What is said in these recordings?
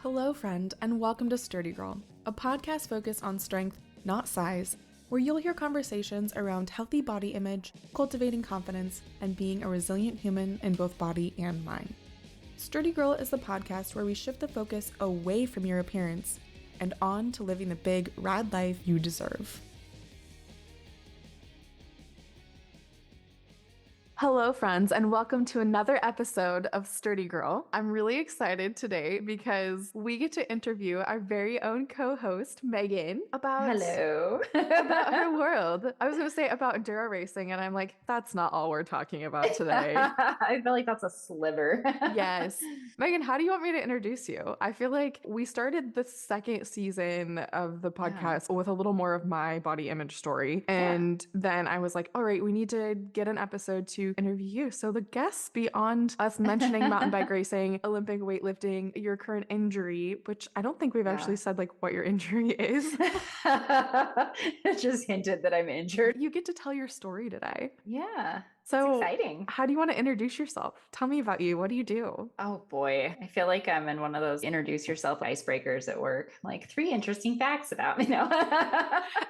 Hello, friend, and welcome to Sturdy Girl, a podcast focused on strength, not size, where you'll hear conversations around healthy body image, cultivating confidence, and being a resilient human in both body and mind. Sturdy Girl is the podcast where we shift the focus away from your appearance and on to living the big, rad life you deserve. Hello, friends, and welcome to another episode of Sturdy Girl. I'm really excited today because we get to interview our very own co-host, Megan, about her world. I was going to say about enduro racing, and I'm like, that's not all we're talking about today. I feel like that's a sliver. Yes. Megan, how do you want me to introduce you? I feel like we started the second season of the podcast with a little more of my body image story. And then I was like, all right, we need to get an episode to interview you. So the guests beyond us mentioning mountain bike racing, Olympic weightlifting, your current injury, which I don't think we've actually said like what your injury is. It just hinted that I'm injured. You get to tell your story today. Yeah. So it's exciting. How do you want to introduce yourself? Tell me about you. What do you do? Oh boy. I feel like I'm in one of those introduce yourself icebreakers at work. Like 3 interesting facts about me now.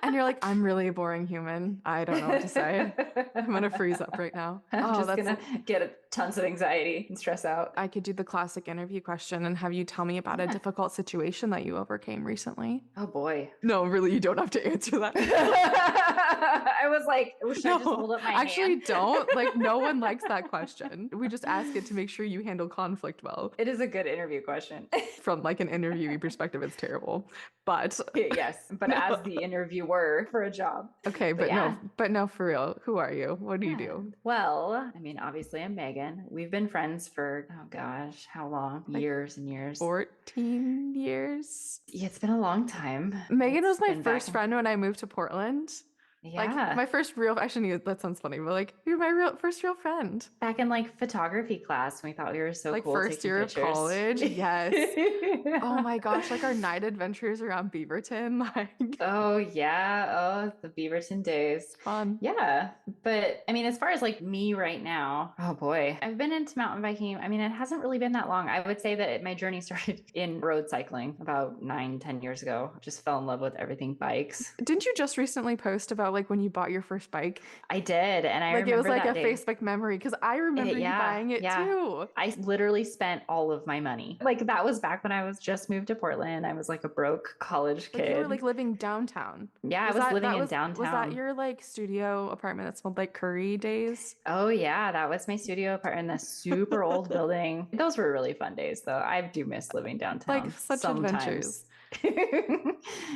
And you're like, I'm really a boring human. I don't know what to say. I'm going to freeze up right now. I'm just going to get tons of anxiety and stress out. I could do the classic interview question and have you tell me about a difficult situation that you overcame recently. Oh boy. No, really, you don't have to answer that. I was like, should I just hold up my hand? Actually, don't. Like, no one likes that question. We just ask it to make sure you handle conflict well. It is a good interview question. From like an interviewee perspective, it's terrible. But yes, but as the interviewer for a job. Okay, but no, for real. Who are you? What do you do? Well, I mean, obviously I'm Megan. We've been friends for, oh gosh, how long? Years and years. 14 years. Yeah, it's been a long time. Megan was my first friend when I moved to Portland. Yeah. Like my first real, actually, that sounds funny, but like you're my first real friend. Back in like photography class, we thought we were so like cool. Like first year of college. Yes. Oh my gosh. Like our night adventures around Beaverton. Like. Oh yeah. Oh, the Beaverton days. Fun. Yeah. But I mean, as far as like me right now, oh boy, I've been into mountain biking. I mean, it hasn't really been that long. I would say that my journey started in road cycling about 9-10 years ago. Just fell in love with everything bikes. Didn't you just recently post about like when you bought your first bike? I did, and I like remember it was like a day. Facebook memory because I remember you buying it too. I literally spent all of my money. Like that was back when I was just moved to Portland. I was like a broke college kid. Like you were like living downtown. Yeah, I was living in downtown. Was that your like studio apartment that smelled like curry days? Oh yeah, that was my studio apartment in the super old building. Those were really fun days though. I do miss living downtown. Like such adventures.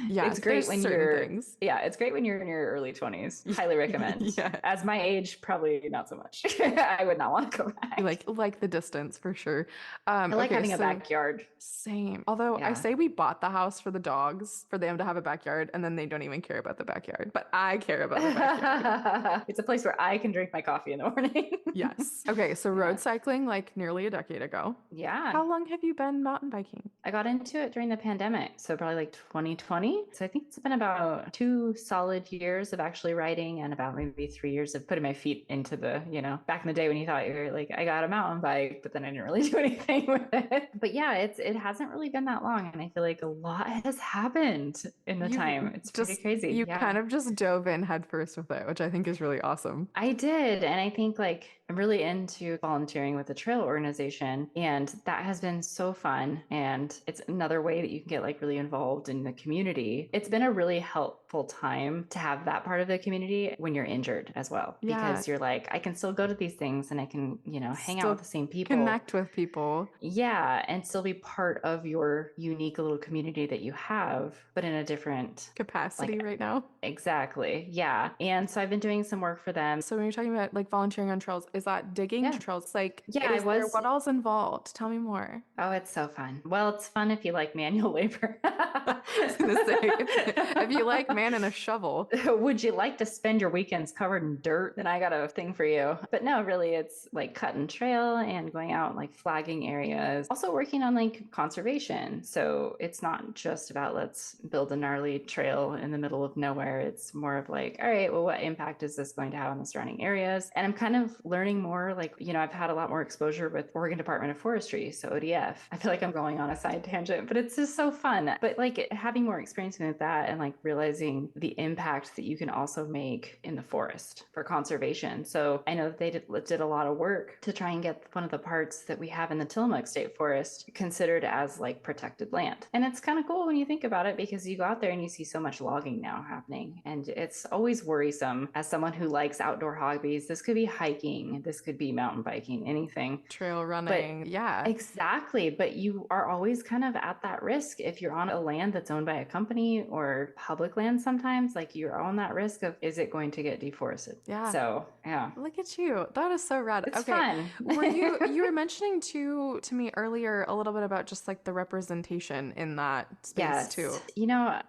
Yeah, it's great when it's great when you're in your early 20s. Highly recommend. As my age, probably not so much. I would not want to go back. Like the distance for sure. I like having a backyard. Same. Although I say we bought the house for the dogs for them to have a backyard, and then they don't even care about the backyard. But I care about the backyard. It's a place where I can drink my coffee in the morning. Yes. Okay. So road cycling like nearly a decade ago. Yeah. How long have you been mountain biking? I got into it during the pandemic. So probably like 2020. So I think it's been about 2 solid years of actually riding and about maybe 3 years of putting my feet into the, back in the day when you thought you were like, I got a mountain bike, but then I didn't really do anything with it. But yeah, it hasn't really been that long. And I feel like a lot has happened in the time. It's pretty crazy. You kind of just dove in headfirst with it, which I think is really awesome. I did. And I think like I'm really into volunteering with a trail organization. And that has been so fun. And it's another way that you can get like really involved in the community. It's been a really helpful time to have that part of the community when you're injured as well. Yeah. Because you're like, I can still go to these things and I can, hang out with the same people. Connect with people. Yeah. And still be part of your unique little community that you have, but in a different capacity right now. Exactly. Yeah. And so I've been doing some work for them. So when you're talking about like volunteering on trails, is that digging trails? Like, what all's involved? Tell me more. Oh, it's so fun. Well, it's fun if you like manual labor. I was gonna say, if you like man and a shovel. Would you like to spend your weekends covered in dirt? Then I got a thing for you. But no, really, it's like cutting trail and going out and like flagging areas. Also working on like conservation. So it's not just about let's build a gnarly trail in the middle of nowhere. It's more of like, all right, well, what impact is this going to have on the surrounding areas? And I'm kind of learning learning more, like, I've had a lot more exposure with Oregon Department of Forestry, so ODF. I feel like I'm going on a side tangent, but it's just so fun. But like having more experience with that and like realizing the impact that you can also make in the forest for conservation. So I know that they did a lot of work to try and get one of the parts that we have in the Tillamook State Forest considered as like protected land. And it's kind of cool when you think about it, because you go out there and you see so much logging now happening. And it's always worrisome as someone who likes outdoor hobbies. This could be hiking, this could be mountain biking, anything. Trail running. But yeah. exactly. But you are always kind of at that risk if you're on a land that's owned by a company or public land sometimes, like you're on that risk of, is it going to get deforested? Yeah. So yeah. Look at you. That is so rad. It's okay. fun. You were mentioning to me earlier a little bit about just like the representation in that space too.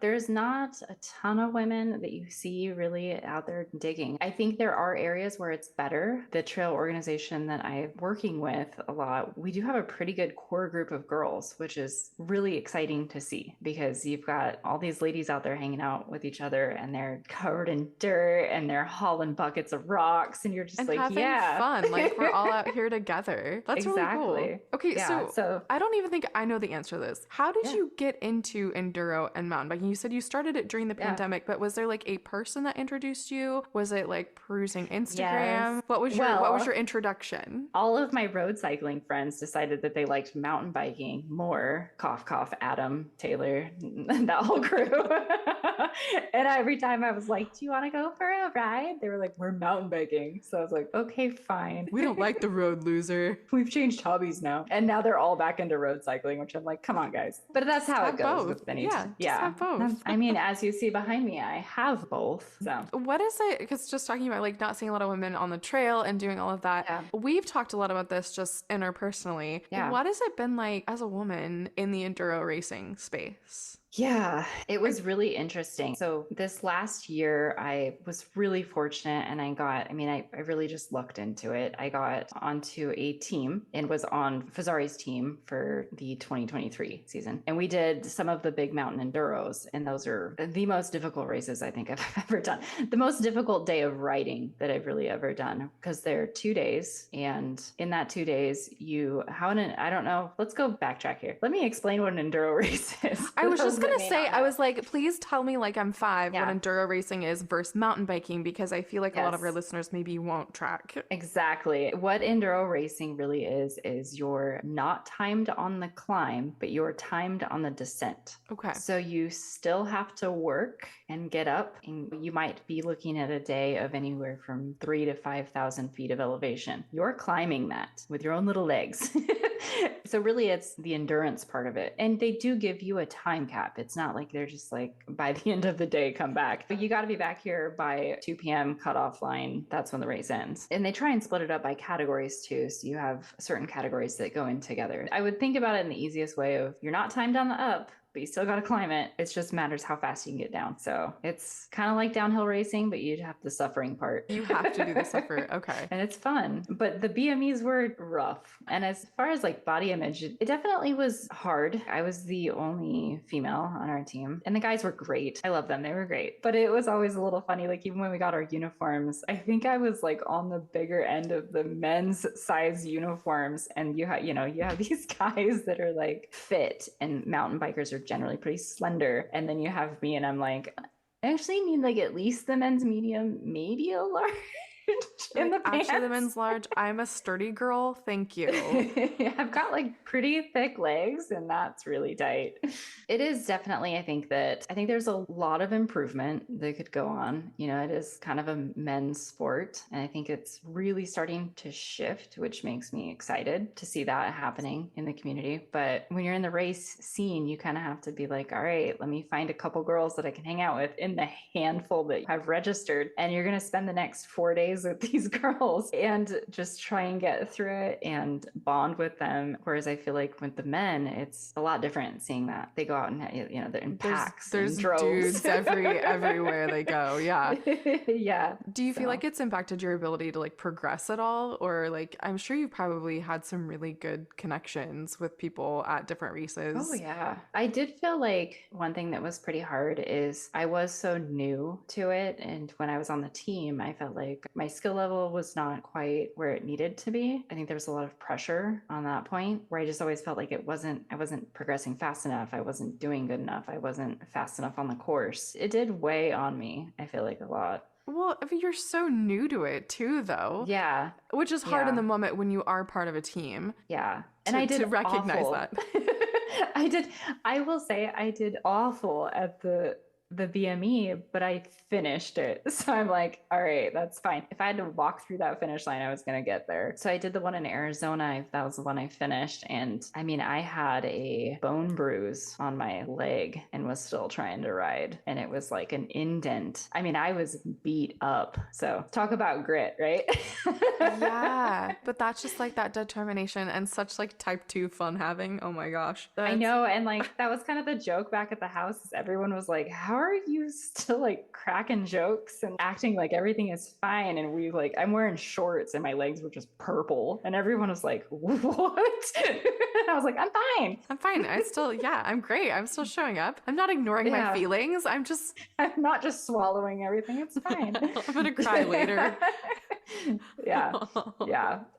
There's not a ton of women that you see really out there digging. I think there are areas where it's better. The trail organization that I'm working with a lot, we do have a pretty good core group of girls, which is really exciting to see, because you've got all these ladies out there hanging out with each other and they're covered in dirt and they're hauling buckets of rocks, and you're just and like, having fun. Like we're all out here together. That's exactly. really cool. Okay, yeah, so I don't even think I know the answer to this. How did you get into enduro and mountain biking? You said you started it during the pandemic, but was there like a person that introduced you? Was it like perusing Instagram? Yes. What was your introduction? All of my road cycling friends decided that they liked mountain biking more. Cough, cough, Adam, Taylor, that whole crew. And every time I was like, do you want to go for a ride? They were like, we're mountain biking. So I was like, okay, fine. We don't like the road, loser. We've changed hobbies now. And now they're all back into road cycling, which I'm like, come on, guys. But that's how it goes with any. Yeah. Have both. I mean, as you see behind me, I have both. So what is it? Because just talking about like not seeing a lot of women on the trail and doing all of that, we've talked a lot about this just interpersonally. What has it been like as a woman in the enduro racing space? Yeah, it was really interesting. So this last year, I was really fortunate, and I really just looked into it. I got onto a team and was on Fazari's team for the 2023 season. And we did some of the big mountain enduros, and those are the most difficult races I think I've ever done. The most difficult day of riding that I've really ever done, because they're 2 days. And in that 2 days, I don't know. Let's go backtrack here. Let me explain what an enduro race is. I was just going to say, I was like, please tell me like I'm 5 what enduro racing is versus mountain biking, because I feel like a lot of our listeners maybe won't track. Exactly. What enduro racing really is you're not timed on the climb, but you're timed on the descent. Okay. So you still have to work and get up, and you might be looking at a day of anywhere from 3,000 to 5,000 feet of elevation. You're climbing that with your own little legs. So really it's the endurance part of it. And they do give you a time cap. It's not like they're just like, by the end of the day, come back. But you got to be back here by 2 p.m. cutoff line. That's when the race ends. And they try and split it up by categories too. So you have certain categories that go in together. I would think about it in the easiest way of, you're not timed on the up, but you still got to climb it. It just matters how fast you can get down. So it's kind of like downhill racing, but you have the suffering part. You have to do the suffer. Okay. And it's fun. But the BMEs were rough. And as far as like body image, it definitely was hard. I was the only female on our team. And the guys were great. I love them. They were great. But it was always a little funny. Like even when we got our uniforms, I think I was like on the bigger end of the men's size uniforms. And you have these guys that are like fit, and mountain bikers are generally pretty slender. And then you have me, and I'm like, I actually need like at least the men's medium, maybe a large. In the pants. Actually, the men's large. I'm a sturdy girl. Thank you. I've got like pretty thick legs, and that's really tight. It is definitely, I think there's a lot of improvement that could go on. It is kind of a men's sport, and I think it's really starting to shift, which makes me excited to see that happening in the community. But when you're in the race scene, you kind of have to be like, all right, let me find a couple girls that I can hang out with in the handful that have registered, and you're going to spend the next 4 days with these girls and just try and get through it and bond with them. Whereas I feel like with the men, it's a lot different seeing that. They go out and, they're in packs There's and droves. dudes everywhere they go. Yeah. Yeah. Do you feel like it's impacted your ability to like progress at all? Or like, I'm sure you probably had some really good connections with people at different races. Oh, yeah. I did feel like one thing that was pretty hard is I was so new to it. And when I was on the team, I felt like my skill level was not quite where it needed to be. I think there was a lot of pressure on that point where I just always felt like I wasn't progressing fast enough. I wasn't doing good enough. I wasn't fast enough on the course. It did weigh on me, I feel like, a lot. Well, I mean, you're so new to it too, though. Yeah. Which is hard in the moment when you are part of a team. Yeah. And I did to recognize awful. that. I will say I did awful at the BME, but I finished it. So I'm like, all right, that's fine. If I had to walk through that finish line, I was going to get there. So I did the one in Arizona. That was the one I finished. And I mean, I had a bone bruise on my leg and was still trying to ride. And it was like an indent. I mean, I was beat up. So talk about grit, right? Yeah. But that's just like that determination and such like type 2 fun having. Oh my gosh. I know. And like, that was kind of the joke back at the house. Is everyone was like, how are you still like cracking jokes and acting like everything is fine? And I'm wearing shorts and my legs were just purple. And everyone was like, what? I was like, I'm fine. I'm fine. I'm great. I'm still showing up. I'm not ignoring my feelings. I'm not just swallowing everything. It's fine. I'm going to cry later. Yeah.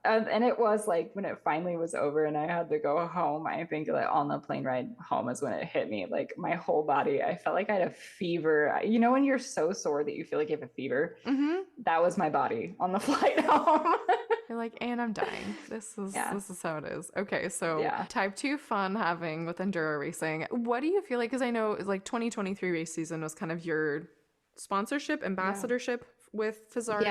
And it was like when it finally was over and I had to go home, I think like on the plane ride home is when it hit me. Like my whole body, I felt like I had a fever. You know when you're so sore that you feel like you have a fever? Mm-hmm. That was my body on the flight home. You're like, and I'm dying. This is how it is. Okay, so type 2 fun having with enduro racing. What do you feel like? Because I know like 2023 race season was kind of your sponsorship, ambassadorship with Fazari.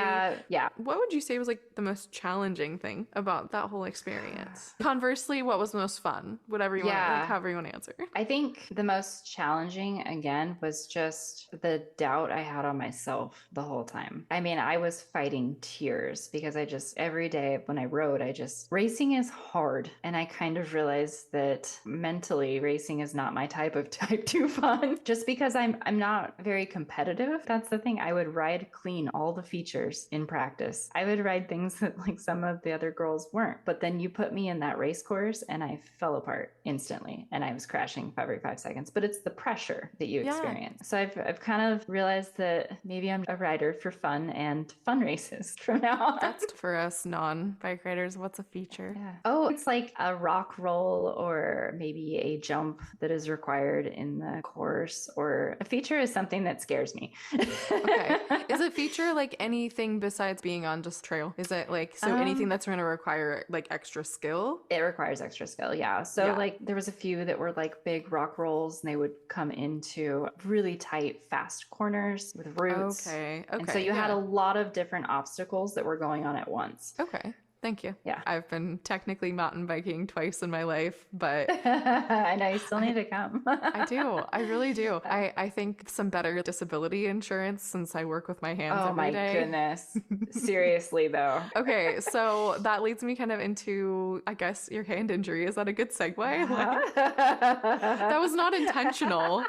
Yeah. What would you say was like the most challenging thing about that whole experience? Conversely, what was the most fun? Whatever you want, like, however you want to answer. I think the most challenging again was just the doubt I had on myself the whole time. I mean, I was fighting tears because every day when I rode, racing is hard. And I kind of realized that mentally racing is not my type of type 2 fun. Just because I'm not very competitive. That's the thing. I would ride clean all the features in practice. I would ride things that like some of the other girls weren't. But then you put me in that race course and I fell apart instantly and I was crashing every 5 seconds. But it's the pressure that you experience. So I've kind of realized that maybe I'm a rider for fun and fun races from now on. That's for us non-bike riders. What's a feature? Yeah. Oh, it's like a rock roll or maybe a jump that is required in the course, or a feature is something that scares me. Okay. Is a feature like anything besides being on just trail? Is it like anything that's going to require like extra skill? It requires extra skill, yeah. So like there was a few that were like big rock rolls and they would come into really tight, fast corners with roots. Okay. And so you had a lot of different obstacles that were going on at once. Okay. Thank you. Yeah. I've been technically mountain biking twice in my life, but I know you still need to come. I do. I really do. I think some better disability insurance since I work with my hands every day. Oh my goodness. Seriously though. Okay. So that leads me kind of into, I guess, your hand injury. Is that a good segue? That was not intentional.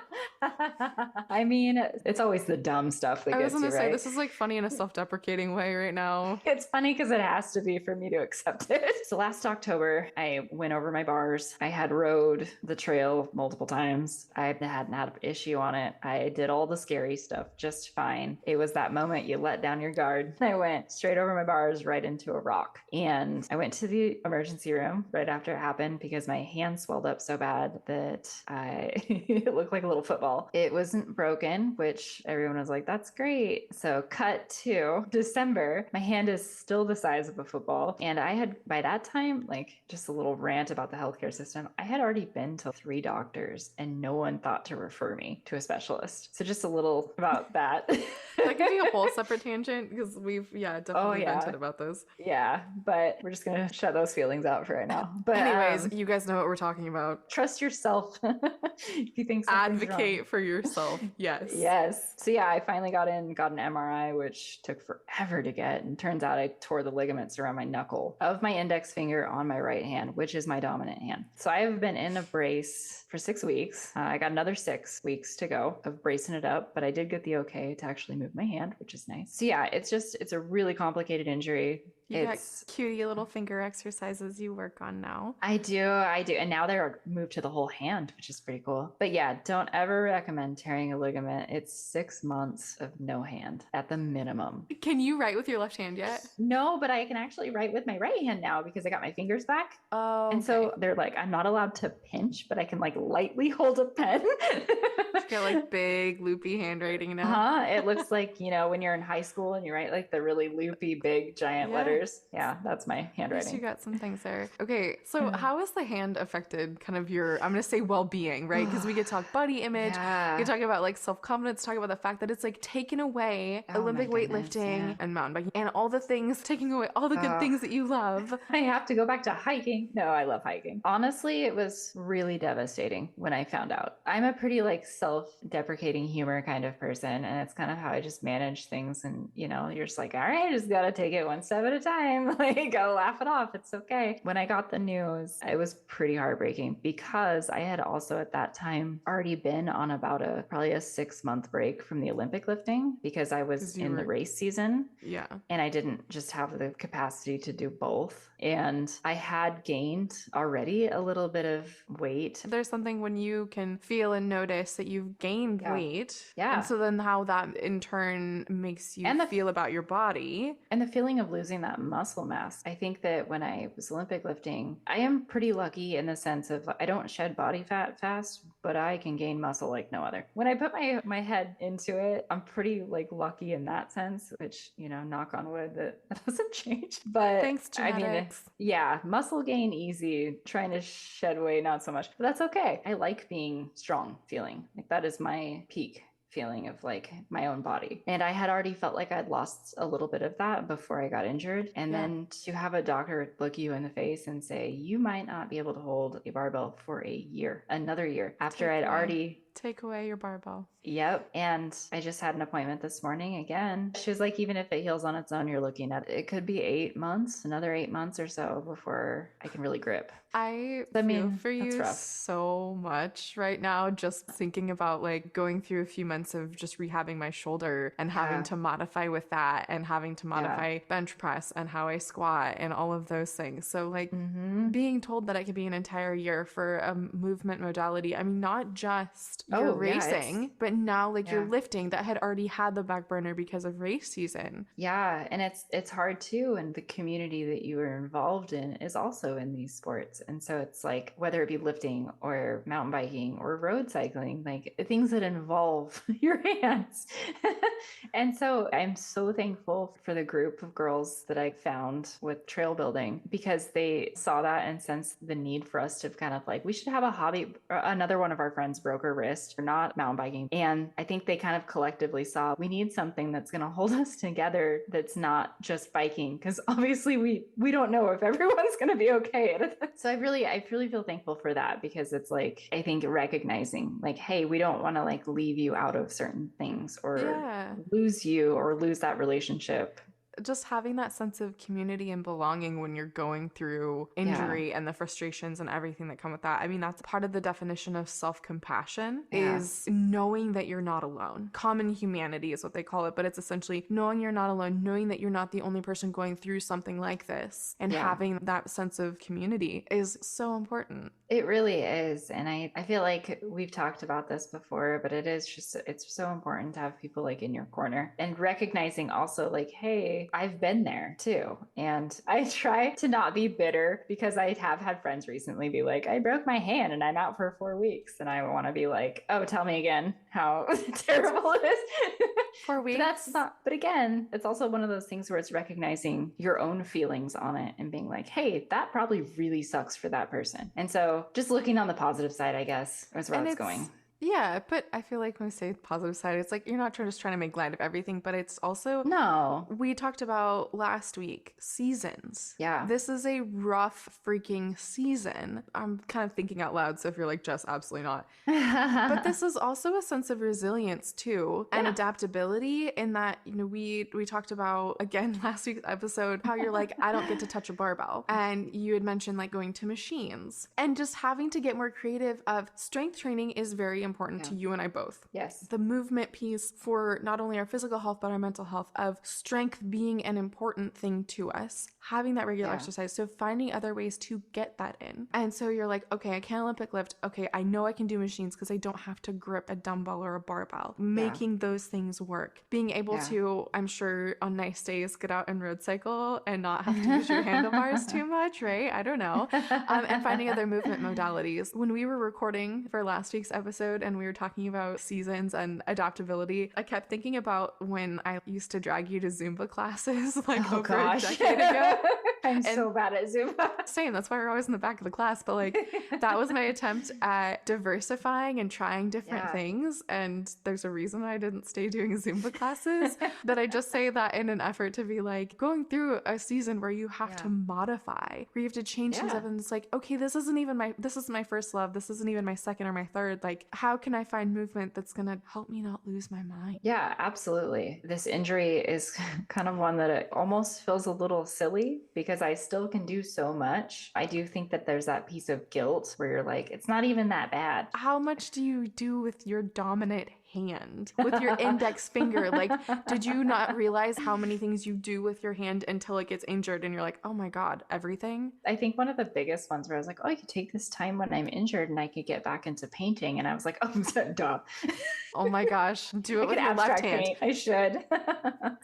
I mean, it's always the dumb stuff that gets you, right? I was going to say, this is like funny in a self-deprecating way right now. It's funny because it has to be for me to accept it. So last October, I went over my bars. I had rode the trail multiple times. I hadn't had an issue on it. I did all the scary stuff just fine. It was that moment you let down your guard. I went straight over my bars right into a rock. And I went to the emergency room right after it happened because my hand swelled up so bad that it looked like a little football. It wasn't broken, which everyone was like, that's great. So cut to December. My hand is still the size of a football. And I had, by that time, like just a little rant about the healthcare system. I had already been to 3 doctors and no one thought to refer me to a specialist. So just a little about that. That could be a whole separate tangent because we've, definitely vented about those. Yeah, but we're just going to shut those feelings out for right now. But anyways, you guys know what we're talking about. Trust yourself. If you think advocate wrong. For yourself. Yes. Yes. So yeah, I finally got an MRI, which took forever to get. And turns out I tore the ligaments around my knuckle of my index finger on my right hand, which is my dominant hand. So I have been in a brace for 6 weeks. I got another 6 weeks to go of bracing it up, but I did get the okay to actually move my hand, which is nice. So yeah, it's a really complicated injury. You got cutie little finger exercises you work on now. I do. And now they're moved to the whole hand, which is pretty cool. But yeah, don't ever recommend tearing a ligament. It's 6 months of no hand at the minimum. Can you write with your left hand yet? No, but I can actually write with my right hand now because I got my fingers back. Oh, and so they're like, I'm not allowed to pinch, but I can like lightly hold a pen. You got like big loopy handwriting now. It looks like, you know, when you're in high school and you write like the really loopy, big, giant letters. Yeah, that's my handwriting. You got some things there. Okay, so how has the hand affected kind of your, I'm going to say well-being, right? Because we could talk body image, we could talk about like self-confidence, talk about the fact that it's like taken away Olympic weightlifting and mountain biking and all the things, taking away all the good things that you love. I have to go back to hiking. No, I love hiking. Honestly, it was really devastating when I found out. I'm a pretty like self-deprecating humor kind of person, and it's kind of how I just manage things. And you know, you're just like, all right, just gotta take it one step at a time. Like, go laugh it off. It's okay. When I got the news, it was pretty heartbreaking because I had also at that time already been on about probably a 6-month break from the Olympic lifting because I was in the race season. Yeah. And I didn't just have the capacity to do both. And I had gained already a little bit of weight. There's something when you can feel and notice that you've gained weight. Yeah. And so then how that in turn makes you feel about your body. And the feeling of losing that muscle mass. I think that when I was Olympic lifting, I am pretty lucky in the sense of I don't shed body fat fast, but I can gain muscle like no other. When I put my head into it, I'm pretty like lucky in that sense, which, you know, knock on wood, that doesn't change. But thanks, genetics. I mean, yeah, muscle gain easy, trying to shed weight, not so much. But that's okay. I like being strong feeling. Like that is my peak feeling of like my own body. And I had already felt like I'd lost a little bit of that before I got injured. And then to have a doctor look you in the face and say, you might not be able to hold a barbell for a year, another year, after I'd already take away your barbell. Yep. And I just had an appointment this morning again. She was like, even if it heals on its own, you're looking at it could be 8 months, another 8 months or so before I can really grip. I feel for you so much right now, just thinking about like going through a few months of just rehabbing my shoulder and having to modify with that and having to modify bench press and how I squat and all of those things. So like being told that it could be an entire year for a movement modality. I mean, not just you're racing, but now like you're lifting that had already had the back burner because of race season. Yeah. And it's hard too. And the community that you are involved in is also in these sports. And so it's like, whether it be lifting or mountain biking or road cycling, like things that involve your hands. And so I'm so thankful for the group of girls that I found with trail building because they saw that and sensed the need for us to kind of like, we should have a hobby. Another one of our friends broke her wrist for not mountain biking. And I think they kind of collectively saw we need something that's going to hold us together that's not just biking. Because obviously we don't know if everyone's going to be okay. So I really feel thankful for that because it's like, I think recognizing like, hey, we don't want to like leave you out of certain things or lose you or lose that relationship. Just having that sense of community and belonging when you're going through injury and the frustrations and everything that come with that. I mean, that's part of the definition of self-compassion is knowing that you're not alone. Common humanity is what they call it, but it's essentially knowing you're not alone, knowing that you're not the only person going through something like this, and having that sense of community is so important. It really is. And I feel like we've talked about this before, but it's so important to have people like in your corner and recognizing also like, hey, I've been there too. And I try to not be bitter because I have had friends recently be like, I broke my hand and I'm out for 4 weeks. And I want to be like, oh, tell me again how terrible it is. 4 weeks. But again, it's also one of those things where it's recognizing your own feelings on it and being like, hey, that probably really sucks for that person. And so just looking on the positive side, I guess, is where it's going. Yeah, but I feel like when we say positive side, it's like you're not just trying to make light of everything, but it's also, No. we talked about last week, seasons. Yeah. This is a rough freaking season. I'm kind of thinking out loud, so if you're like, Jess, absolutely not. But this is also a sense of resilience too, and Yeah. adaptability in that, we talked about again last week's episode how you're like, I don't get to touch a barbell. And you had mentioned like going to machines and just having to get more creative of strength training is very important to you and I both. Yes. The movement piece for not only our physical health but our mental health, of strength being an important thing to us, having that regular exercise. So finding other ways to get that in. And so you're like, okay, I can't Olympic lift. Okay, I know I can do machines because I don't have to grip a dumbbell or a barbell. Making those things work. Being able to, I'm sure on nice days, get out and road cycle and not have to use your handlebars too much, right? I don't know. And finding other movement modalities. When we were recording for last week's episode and we were talking about seasons and adaptability, I kept thinking about when I used to drag you to Zumba classes like over a decade ago. I'm so bad at Zumba. Same. That's why we're always in the back of the class. But like, that was my attempt at diversifying and trying different things. And there's a reason I didn't stay doing Zumba classes. But I just say that in an effort to be like, going through a season where you have to modify, where you have to change things up. And it's like, okay, this is my first love. This isn't even my second or my third. Like, how can I find movement that's going to help me not lose my mind? Yeah, absolutely. This injury is kind of one that it almost feels a little silly because I still can do so much. I do think that there's that piece of guilt where you're like, it's not even that bad. How much do you do with your dominant hand, with your index finger? Like, did you not realize how many things you do with your hand until it gets injured and you're like, oh my God, everything? I think one of the biggest ones where I was like, oh, I could take this time when I'm injured and I could get back into painting. And I was like, oh, duh. Oh my gosh, do it with your left hand. Paint. I should.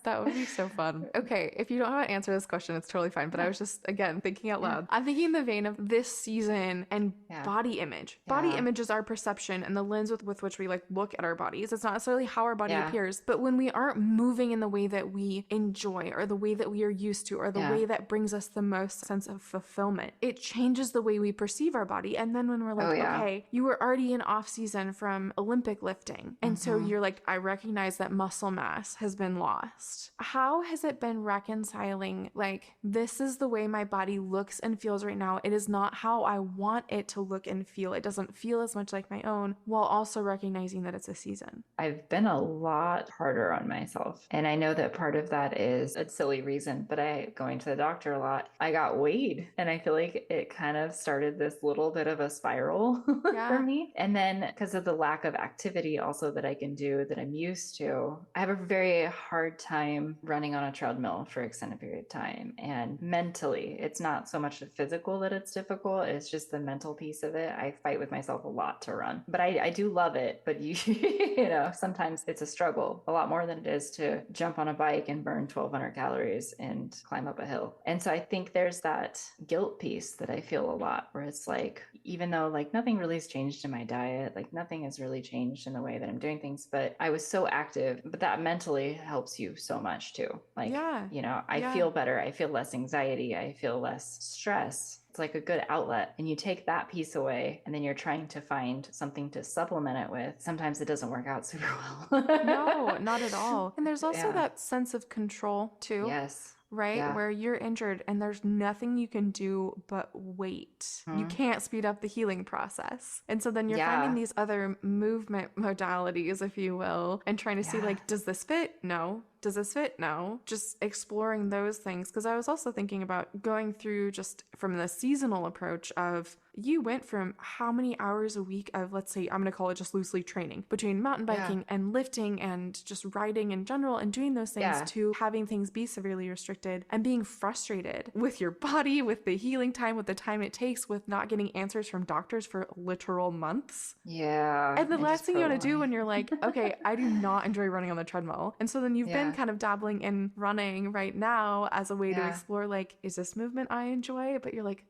That would be so fun. Okay, if you don't know how to answer this question, it's totally fine. But I was just, again, thinking out loud. I'm thinking in the vein of this season and body image. Body image is our perception and the lens with which we like look at our bodies. It's not necessarily how our body appears, but when we aren't moving in the way that we enjoy or the way that we are used to or the way that brings us the most sense of fulfillment, it changes the way we perceive our body. And then when we're like, okay, you were already in off season from Olympic lifting. And so you're like, I recognize that muscle mass has been lost. How has it been reconciling, like, this is the way my body looks and feels right now. It is not how I want it to look and feel. It doesn't feel as much like my own, while also recognizing that it's a season. I've been a lot harder on myself. And I know that part of that is a silly reason, but going to the doctor a lot. I got weighed and I feel like it kind of started this little bit of a spiral for me. And then because of the lack of activity also that I can do that I'm used to, I have a very hard time running on a treadmill for an extended period of time. And mentally, it's not so much the physical that it's difficult. It's just the mental piece of it. I fight with myself a lot to run, but I do love it. But you know, sometimes it's a struggle, a lot more than it is to jump on a bike and burn 1,200 calories and climb up a hill. And so I think there's that guilt piece that I feel a lot where it's like, even though like nothing really has changed in my diet, like nothing has really changed in the way that I'm doing things, but I was so active, but that mentally helps you so much too. Like, you know, I feel better. I feel less anxiety. I feel less stress. It's like a good outlet. And you take that piece away and then you're trying to find something to supplement it with. Sometimes it doesn't work out super well. No, not at all. And there's also that sense of control too. Yes. Right? Yeah. Where you're injured and there's nothing you can do but wait. You can't speed up the healing process. And so then you're finding these other movement modalities, if you will, and trying to see like, does this fit? No. Does this fit? No. Just exploring those things. Because I was also thinking about going through just from the seasonal approach of, you went from how many hours a week of, let's say, I'm going to call it just loosely training, between mountain biking and lifting and just riding in general and doing those things to having things be severely restricted and being frustrated with your body, with the healing time, with the time it takes, with not getting answers from doctors for literal months. Yeah. And the last thing you want to do when you're like, okay, I do not enjoy running on the treadmill. And so then you've been kind of dabbling in running right now as a way to explore, like, is this movement I enjoy? But you're like,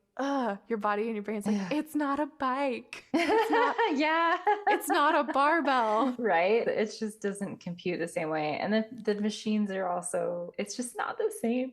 your body and your brain's like, Yeah. it's not a bike. It's not, Yeah. it's not a barbell. Right? It just doesn't compute the same way. And the machines are also, it's just not the same.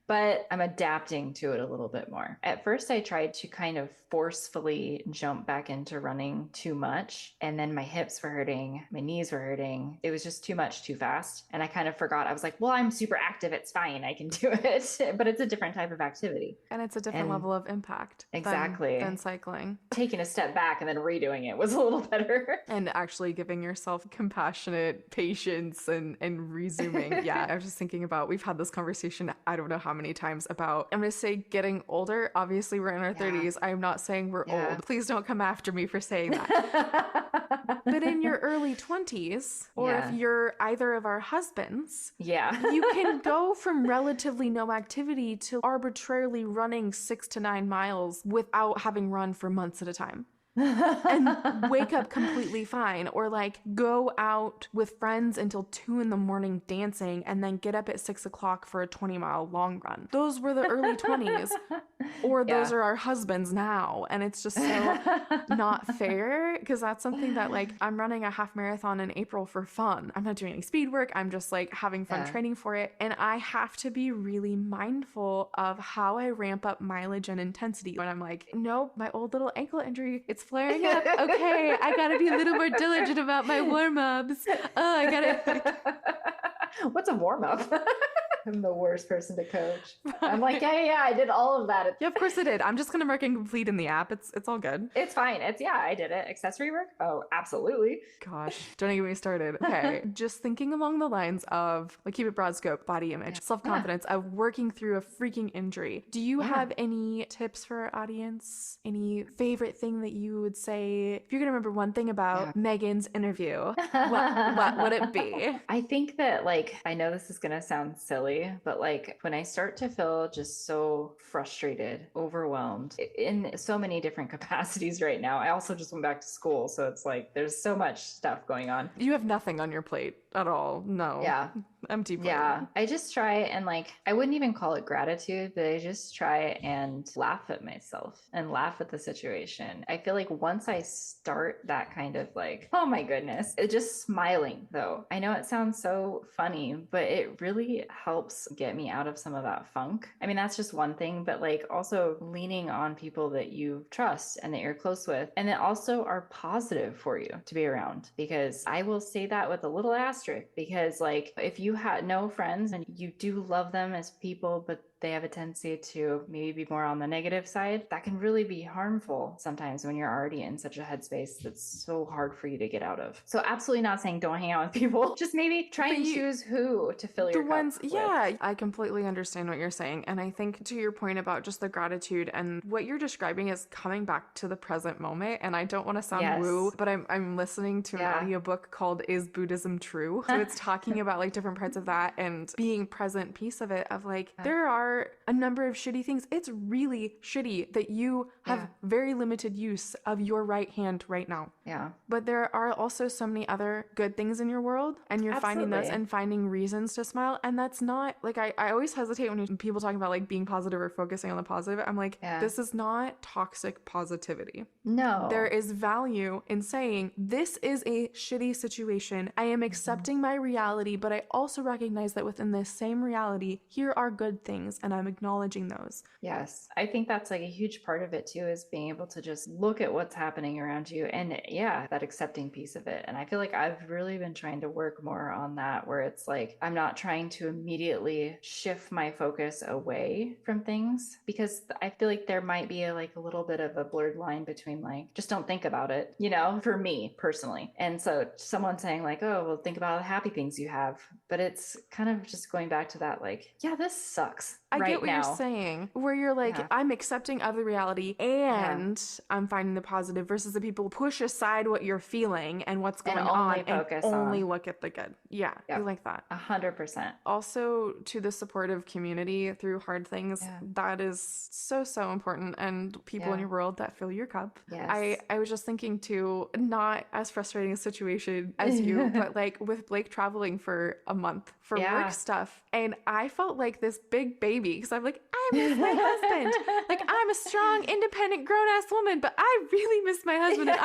But I'm adapting to it a little bit more. At first, I tried to kind of forcefully jump back into running too much. And then my hips were hurting, my knees were hurting. It was just too much too fast. And I kind of forgot. I was like, well, I'm super active. It's fine. I can do it. But it's a different type of activity. And it's a different And level of impact exactly. than cycling. Taking a step back and then redoing it was a little better. And actually giving yourself compassionate patience and resuming. Yeah, I was just thinking about, we've had this conversation, I don't know how many times about, I'm going to say getting older. Obviously, we're in our 30s. I'm not saying we're old. Please don't come after me for saying that. But in your early 20s, or if you're either of our husbands, you can go from relatively no activity to arbitrarily running 6 to 9 miles without having run for months at a time. And wake up completely fine, or like go out with friends until 2 a.m. dancing and then get up at 6 o'clock for a 20-mile long run. Those were the early 20s, or those are our husbands now. And it's just so not fair, because that's something that, like, I'm running a half marathon in April for fun. I'm not doing any speed work. I'm just like having fun training for it. And I have to be really mindful of how I ramp up mileage and intensity when I'm like, nope, my old little ankle injury, it's flaring up. Okay, I gotta be a little more diligent about my warm-ups. Oh, I gotta... What's a warm-up? I'm the worst person to coach. I'm like, yeah, I did all of that. Yeah, of course I did. I'm just gonna mark incomplete in the app. It's all good. It's fine. I did it. Accessory work? Oh, absolutely. Gosh, don't even get me started. Okay, just thinking along the lines of, like, keep it broad scope, body image, self-confidence, of working through a freaking injury. Do you have any tips for our audience? Any favorite thing that you would say, if you're gonna remember one thing about Megan's interview, what would it be? I think that, like, I know this is gonna sound silly, but like when I start to feel just so frustrated, overwhelmed in so many different capacities right now. I also just went back to school, so it's like there's so much stuff going on. You have nothing on your plate at all. No. Yeah. Empty plate. Yeah. I just try and, like, I wouldn't even call it gratitude, but I just try and laugh at myself and laugh at the situation. I feel like once I start that kind of, like, oh my goodness, it's just smiling though. I know it sounds so funny, but it really helps get me out of some of that funk. I mean, that's just one thing, but like also leaning on people that you trust and that you're close with, and that also are positive for you to be around. Because I will say that with a little asterisk, because like if you had no friends and you do love them as people, but they have a tendency to maybe be more on the negative side, that can really be harmful sometimes when you're already in such a headspace that's so hard for you to get out of. So absolutely not saying don't hang out with people. Just maybe try and choose who to fill your cup with. Yeah, I completely understand what you're saying. And I think to your point about just the gratitude, and what you're describing is coming back to the present moment. And I don't want to sound woo, but I'm listening to an audiobook called Is Buddhism True? So it's talking about like different parts of that and being present piece of it, of like, there are a number of shitty things. It's really shitty that you have very limited use of your right hand right now. Yeah. But there are also so many other good things in your world, and you're finding those and finding reasons to smile. And that's not like, I always hesitate when people talking about like being positive or focusing on the positive. I'm like, this is not toxic positivity. No. There is value in saying, this is a shitty situation. I am accepting my reality, but I also recognize that within this same reality, here are good things, and I'm acknowledging those. Yes. I think that's like a huge part of it too, is being able to just look at what's happening around you, and that accepting piece of it. And I feel like I've really been trying to work more on that, where it's like I'm not trying to immediately shift my focus away from things, because I feel like there might be a little bit of a blurred line between like, just don't think about it, for me personally. And so someone saying like, oh, well, think about the happy things you have, but it's kind of just going back to that, like, yeah, this sucks. I get what you're saying, where you're like, I'm accepting of the reality and I'm finding the positive, versus the people push aside what you're feeling and what's going on and only look at the good. Yeah, I like that. 100%. Also, to the supportive community through hard things, that is so, so important. And people in your world that fill your cup. Yes. I was just thinking too, not as frustrating a situation as you, but like with Blake traveling for a month for work stuff. And I felt like this big baby me because I'm like, I miss my husband. Like, I'm a strong, independent, grown-ass woman, but I really miss my husband. And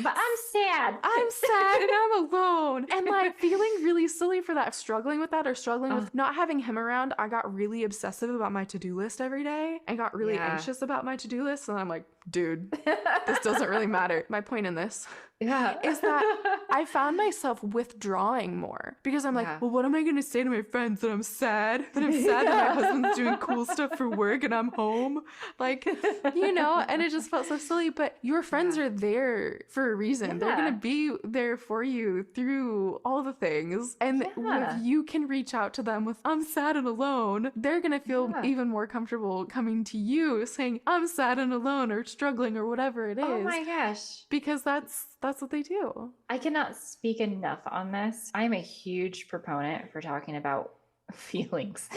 but I'm sad. I'm sad and I'm alone. And like feeling really silly for that, struggling with that or struggling with not having him around. I got really obsessive about my to-do list every day and got really anxious about my to-do list. And I'm like, dude, this doesn't really matter. My point in this is that I found myself withdrawing more because I'm like, well, what am I going to say to my friends that I'm sad? That I'm sad that my husband's doing cool stuff for work and I'm home? Like, you know, and it just felt so silly. But your friends are there for a reason. They're going to be there for you through all the things. And if you can reach out to them with, I'm sad and alone, they're going to feel even more comfortable coming to you saying, I'm sad and alone or struggling or whatever it is. Oh my gosh. Because that's what they do. I cannot speak enough on this. I'm a huge proponent for talking about feelings.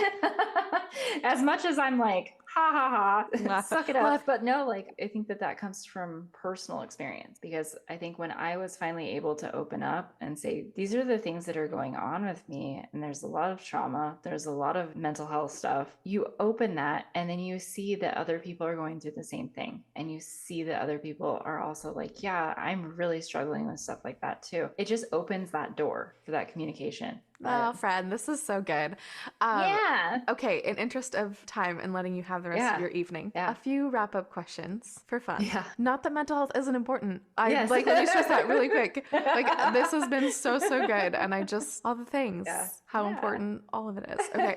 As much as I'm like, ha ha ha, suck it up. But no, like, I think that comes from personal experience, because I think when I was finally able to open up and say, these are the things that are going on with me, and there's a lot of trauma, there's a lot of mental health stuff, you open that and then you see that other people are going through the same thing. And you see that other people are also like, yeah, I'm really struggling with stuff like that too. It just opens that door for that communication. Oh, friend, this is so good. Okay, in interest of time and letting you have the rest of your evening, a few wrap-up questions for fun. Not that mental health isn't important. I like, let me stress that really quick. Like, this has been so good, and I just, all the things, how important all of it is. Okay,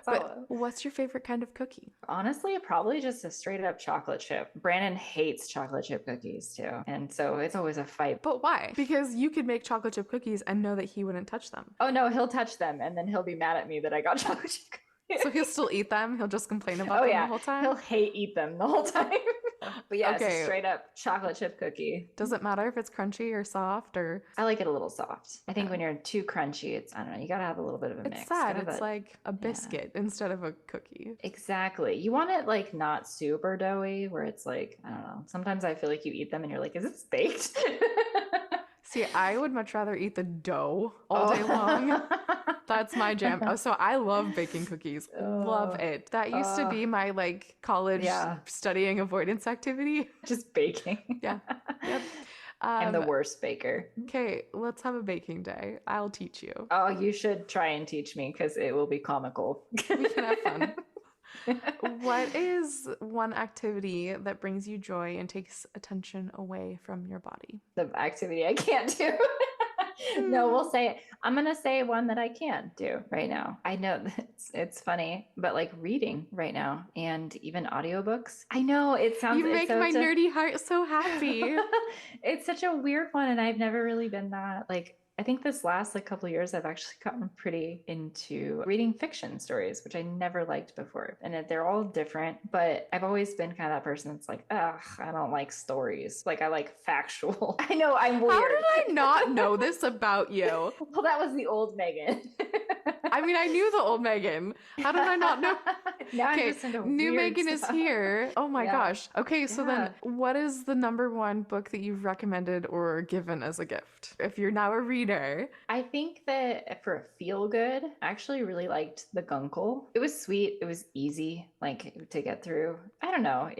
but what's your favorite kind of cookie? Honestly, probably just a straight up chocolate chip. Brandon hates chocolate chip cookies too, and so it's always a fight. But why? Because you could make chocolate chip cookies and know that he wouldn't touch them. Oh no, he'll touch them, and then he'll be mad at me that I got chocolate chip cookies. So he'll still eat them? He'll just complain about them the whole time? He'll hate eat them the whole time. But yeah, it's a straight up chocolate chip cookie. Does it matter if it's crunchy or soft or? I like it a little soft. I think when you're too crunchy, it's, I don't know, you gotta have a little bit of a mix. It's sad. It's like a biscuit instead of a cookie. Exactly. You want it like not super doughy, where it's like, I don't know. Sometimes I feel like you eat them and you're like, is this baked? See, I would much rather eat the dough all day long. That's my jam. Oh, so I love baking cookies. Love it. That used to be my like college studying avoidance activity. Just baking. Yep. I'm the worst baker. Okay, let's have a baking day. I'll teach you. Oh, you should try and teach me, because it will be comical. We can have fun. What is one activity that brings you joy and takes attention away from your body? The activity I can't do. No, we'll say it. I'm going to say one that I can do right now. I know it's funny, but like reading right now and even audiobooks. I know it sounds... You make my nerdy heart so happy. It's such a weird one, and I've never really been that like... I think this last like couple of years, I've actually gotten pretty into reading fiction stories, which I never liked before. And they're all different, but I've always been kind of that person that's like, ugh, I don't like stories. Like, I like factual. I know, I'm weird. How did I not know this about you? Well, that was the old Megan. I mean, I knew the old Megan. How did I not know? Now I'm just into new weird Megan stuff. is here. Oh my gosh. Okay, so then what is the number one book that you've recommended or given as a gift? If you're now a reader. I think that for a feel good, I actually really liked The Guncle. It was sweet. It was easy, like, to get through. I don't know.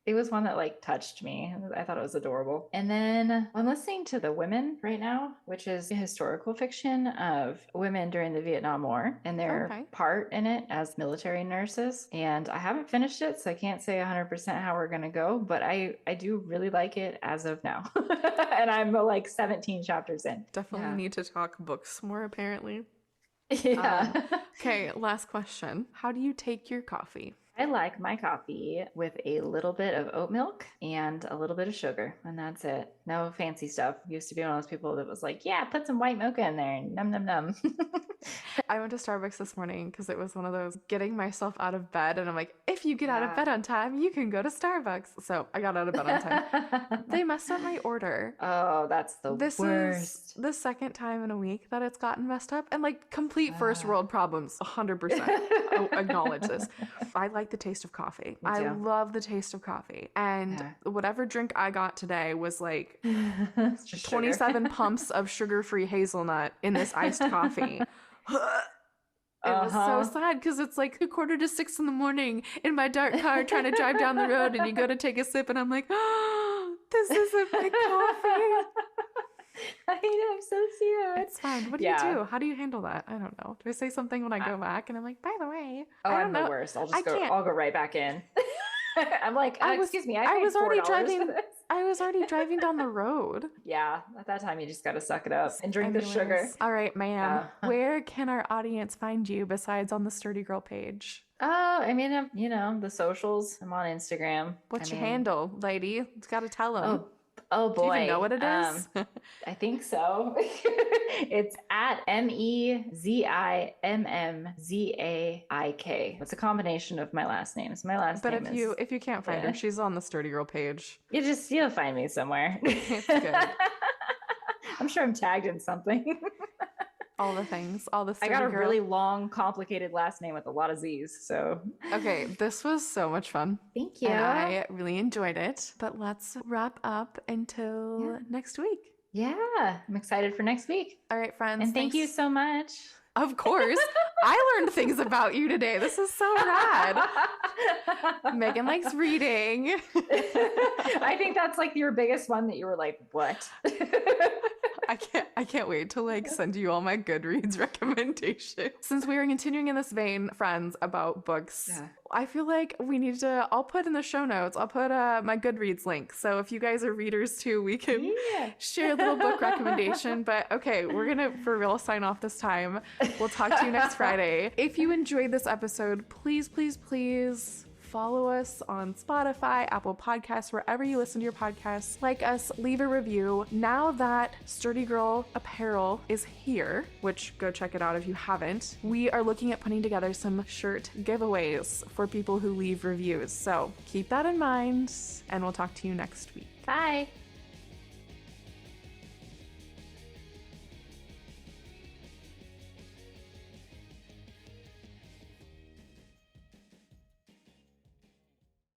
It was one that like touched me. I thought it was adorable. And then I'm listening to The Women right now, which is a historical fiction of women during the Vietnam War and their part in it as military nurses. And I haven't finished it, so I can't say 100% how we're going to go, but I do really like it as of now. And I'm like 17 chapters in. Definitely need to talk books more, apparently. Yeah. Okay, last question. How do you take your coffee? I like my coffee with a little bit of oat milk and a little bit of sugar, and that's it. No fancy stuff. Used to be one of those people that was like, yeah, put some white mocha in there. Num, num, num. I went to Starbucks this morning because it was one of those getting myself out of bed. And I'm like, if you get out of bed on time, you can go to Starbucks. So I got out of bed on time. They messed up my order. Oh, that's the worst. This is the second time in a week that it's gotten messed up. And like complete first world problems, 100%. I'll acknowledge this. I like the taste of coffee. I love the taste of coffee. And whatever drink I got today was like 27 pumps of sugar-free hazelnut in this iced coffee. It was so sad because it's like 5:45 in the morning in my dark car trying to drive down the road, and you go to take a sip and I'm like, oh, this isn't my coffee. I know, I'm so sad. It's fine. What do you do? How do you handle that? I don't know. Do I say something when I go back and I'm like, by the way, I'm the worst. I'll go right back in. I'm like, excuse me, I was already driving. I was already driving down the road. Yeah, at that time you just got to suck it up and drink the sugar. All right, ma'am. Where can our audience find you besides on the Sturdy Girl page? I mean, you know, the socials. I'm on Instagram. What's your handle, lady? It's got to tell them. Oh boy. Do you even know what it is? I think so. It's at MEZIMMZAIK. It's a combination of my last names. My last name is... But if you can't find her, she's on the Sturdy Girl page. You'll find me somewhere. It's good. I'm sure I'm tagged in something. All the things, all the Sturdy I got a Girl. really long, complicated last name with a lot of Z's, so... Okay, this was so much fun. Thank you. And I really enjoyed it. But let's wrap up until next week. Yeah, I'm excited for next week. All right, friends. And thank you so much. Of course. I learned things about you today. This is so rad. Megan likes reading. I think that's like your biggest one that you were like, what? I can't wait to like send you all my Goodreads recommendations. Since we are continuing in this vein, friends, about books, I feel like we need to, I'll put in the show notes, I'll put my Goodreads link. So if you guys are readers too, we can share a little book recommendation. But okay, we're going to for real sign off this time. We'll talk to you next Friday. If you enjoyed this episode, please, please, please follow us on Spotify, Apple Podcasts, wherever you listen to your podcasts. Like us, leave a review. Now that Sturdy Girl apparel is here, which go check it out if you haven't, we are looking at putting together some shirt giveaways for people who leave reviews. So keep that in mind, and we'll talk to you next week. Bye.